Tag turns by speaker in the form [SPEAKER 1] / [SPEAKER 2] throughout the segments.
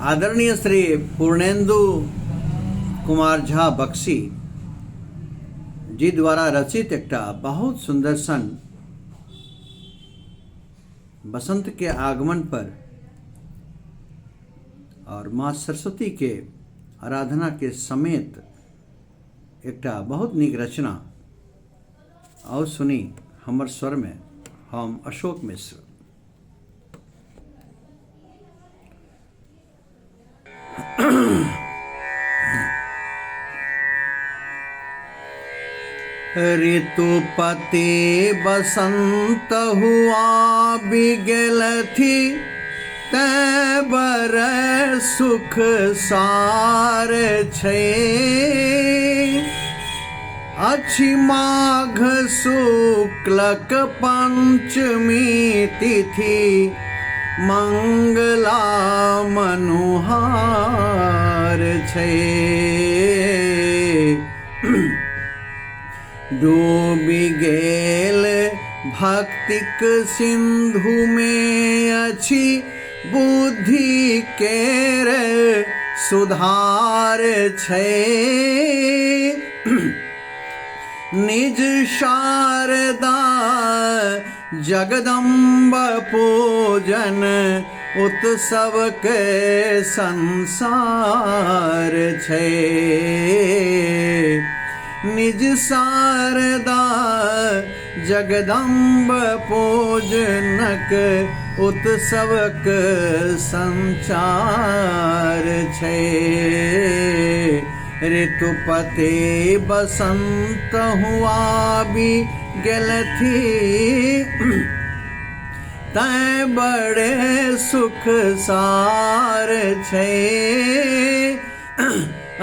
[SPEAKER 1] आदरणीय श्री पूर्णेंदु कुमार झा बख्शी जी द्वारा रचित एक बहुत सुंदर सन बसंत के आगमन पर और माँ सरस्वती के आराधना के समेत एक बहुत निक रचना और सुनी हमर स्वर में हम अशोक मिश्र। ऋतुपति बसंत हुआ बिगल थी तैबर सुख सार छे। अच्छी माघ शुक्लक पंचमी तिथि मंगला मनुहार छे। डूबी गेल भक्तिक सिंधु में अच्छी बुद्धि केर सुधार छे। निज शारदा जगदम्ब पूजन उत्सव के संसार छे। निज शारदा जगदम्ब पूजनक उत्सवक संचार छे। ऋतुपति बसंत हुआ भी गेल थी तै बड़े सुख सार छे।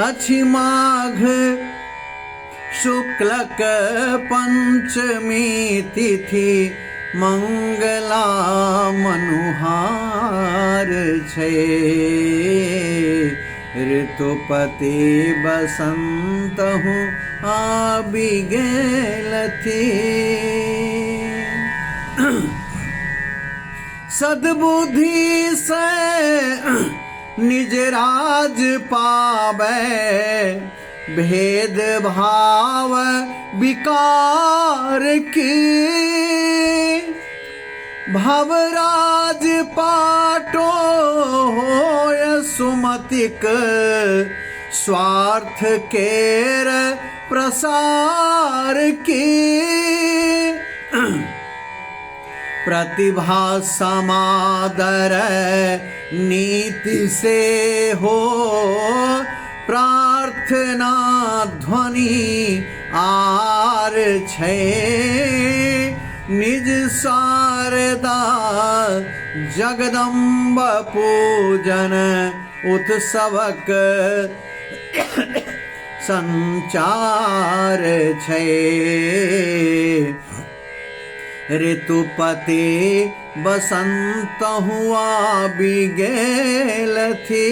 [SPEAKER 1] अच्छी माघ शुक्लक पंचमी तिथि मंगला मनुहार छे। ऋतुपति बसंत हूँ आबि गेल थी। सद्बुद्धि से निज राज पावे भेद भाव विकार की। भवराज पाटो होय सुमतिक स्वार्थ केर प्रसार की। प्रतिभा समादर नीति से हो प्रार्थना ध्वनि आर छे। निज शारदा जगदम्ब पूजन उत्सवक संचार छे। ऋतुपति बसंत हुआ बिगेल थी।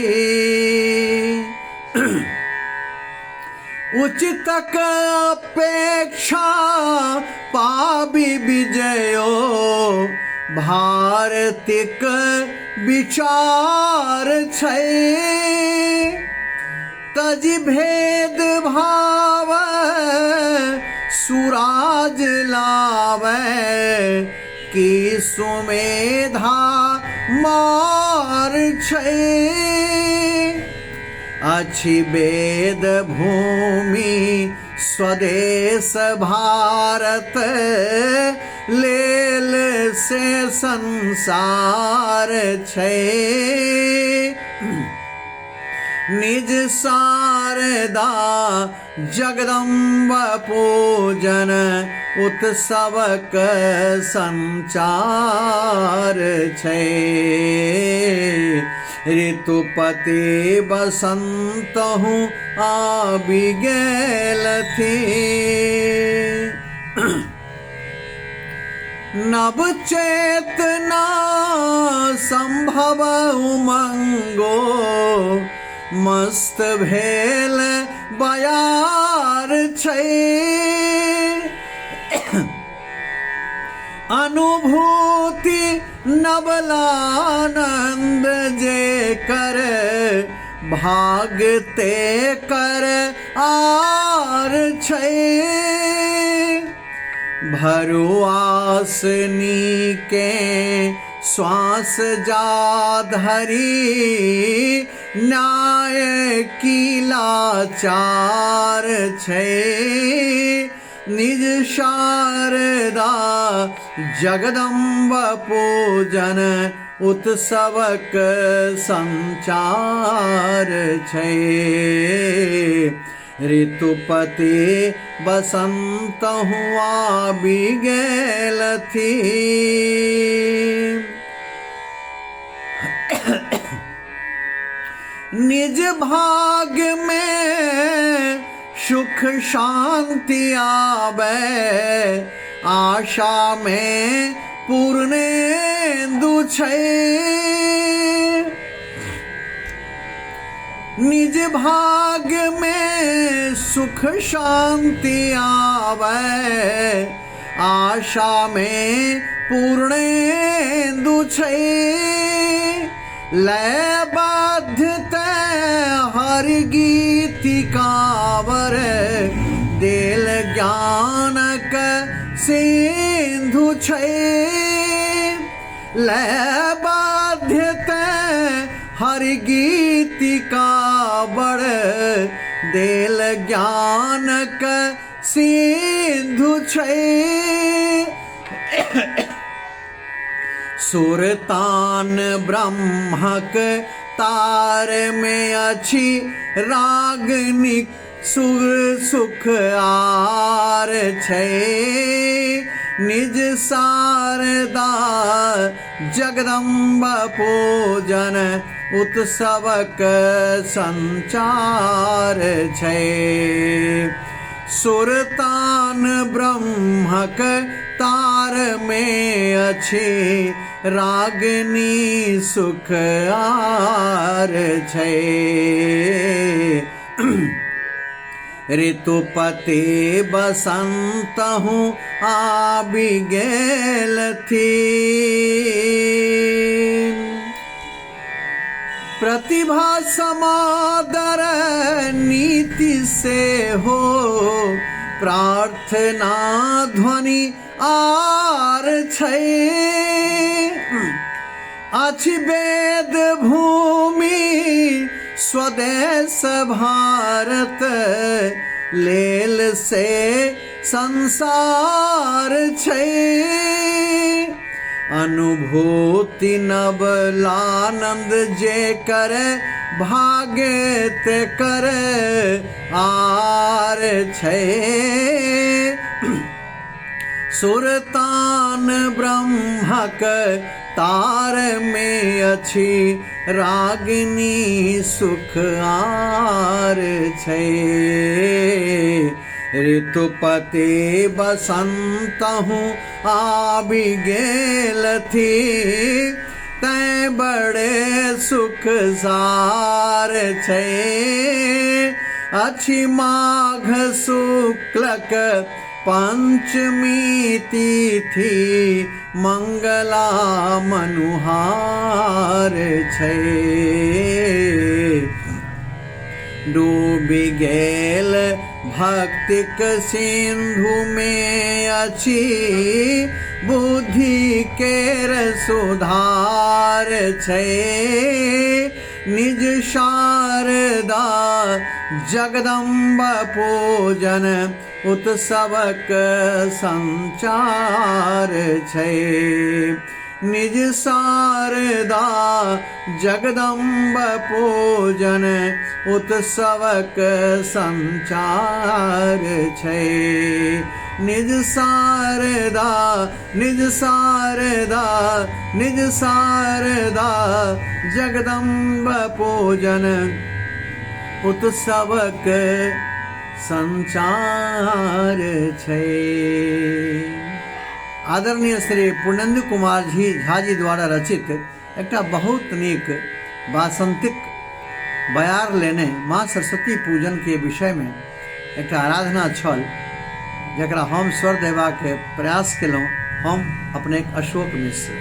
[SPEAKER 1] उचितक अपेक्षा पाबी विजयो भारतिक विचार छे। तजि भेद भाव सुराज लावे की सुमेधा मार छे। अच्छी वेद भूमि स्वदेश भारत लेल से संसार छे। निज शारदा जगदम्ब पूजन उत्सवक संचार छे। ऋतुपति बसंत हूँ आबि गेल थी। नव चेतना संभव उमंगो मस्त भेल बयार छे। अनुभूति नवलानंद जे कर भागते कर आर छै। भरुआसनी के श्वास जा धरी, न्याय की लाचार छै। निज शारदा जगदम्ब पूजन, उत्सवक संचार छै। ऋतुपति बसंत हुआ बिगेल थी, निज भाग में सुख शांति आवे। आशा में पूर्णेन्दु छै, निज भाग में सुख शांति आवे। आशा में पूर्णेन्दु छै। लयबद्धते हर गीतिकावर, देल ज्ञानक सिंधु छै। लयबद्धते हर गीतिकावर, देल ज्ञानक सिंधु छै। सुरतान ब्रह्मक तार में अछि, रागनी सुख आर छै। निज शारदा जगदम्ब पूजन, उत्सवक संचार छै। सुरतान ब्रह्मक तार में अछि, रागनी सुख आर छै। ऋतुपति बसंत हूँ आबि गेल थी, प्रतिभा समादर नीति से हो। प्रार्थना ध्वनि आर छै, अछि वेद भूमि स्वदेश भारत। लेल से संसार छै, अनुभूति नवलानंद जे कर। भाग्यत कर आर छै। सुरतान ब्रह्मक तार में अछि, रागिनी सुख आर छै। ऋतुपति बसंत हूँ आबि गेल थी, तै बड़े सुख सार छै। अछि माघ शुक्लक पंचमी तिथि, मंगला मनुहार छै। डूबि गेल भक्तिक सिंधु में अछि, बुद्धि केर सुधार छै। निज शारदा जगदम्ब पूजन, उत्सवक संचार छै। निज शारदा जगदम्ब पूजन, उत्सवक संचार छै। निज शारदा निज शारदा निज शारदा जगदम्ब पूजन, उत्सवक संचार छै। आदरणीय श्री पूर्णेन्दु कुमार झा जी द्वारा रचित एकटा बहुत नीक वासंतिक बयार लेने माँ सरस्वती पूजन के विषय में एकटा आराधना छल, जकरा हम स्वर देबाक प्रयास केलहुँ। हम अपने अशोक मिश्र।